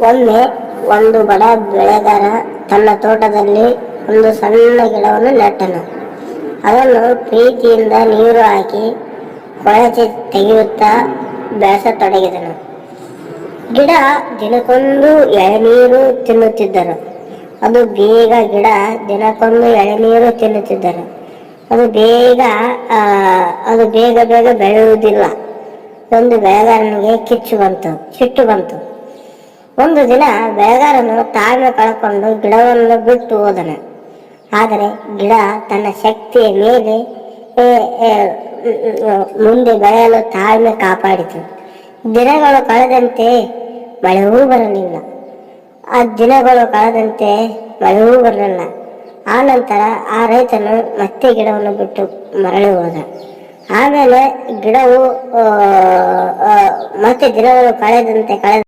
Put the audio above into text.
ಒಮ್ಮೆ ಒಂದು ಬಡ ಬೆಳೆಗಾರ ತನ್ನ ತೋಟದಲ್ಲಿ ಒಂದು ಸಣ್ಣ ಗಿಡವನ್ನು ನೆಟ್ಟನು. ಅದನ್ನು ಪ್ರೀತಿಯಿಂದ ನೀರು ಹಾಕಿ ಕೊಳಚೆ ತೆಗೆಯುತ್ತಾ ಬೆಳೆಸತೊಡಗಿದನು. ಗಿಡ ದಿನಕ್ಕೊಂದು ಎಳೆನೀರು ತಿನ್ನುತ್ತಿದ್ದರು. ಅದು ದಿನಕ್ಕೊಂದು ಎಳೆನೀರು ತಿನ್ನುತ್ತಿದ್ದರು. ಅದು ಬೇಗ ಬೇಗ ಬೆಳೆಯುವುದಿಲ್ಲ. ಒಂದು ಬೆಳೆಗಾರನಿಗೆ ಸಿಟ್ಟು ಬಂತು. ಒಂದು ದಿನ ಬೆಳೆಗಾರನು ತಾಳ್ಮೆ ಕಳ್ಕೊಂಡು ಗಿಡವನ್ನು ಬಿಟ್ಟು ಹೋದನು. ಆದರೆ ಗಿಡ ತನ್ನ ಶಕ್ತಿಯ ಮೇಲೆ ಮುಂದೆ ಬೆಳೆಯಲು ತಾಳ್ಮೆ ಕಾಪಾಡಿತು. ದಿನಗಳು ಕಳೆದಂತೆ ಮಳೆಯೂ ಬರಲಿಲ್ಲ. ಆ ನಂತರ ಆ ರೈತನು ಮತ್ತೆ ಗಿಡವನ್ನು ಬಿಟ್ಟು ಮರಳಿ ಹೋದ. ಆಮೇಲೆ ಗಿಡವು ಮತ್ತೆ ದಿನಗಳು ಕಳೆದಂತೆ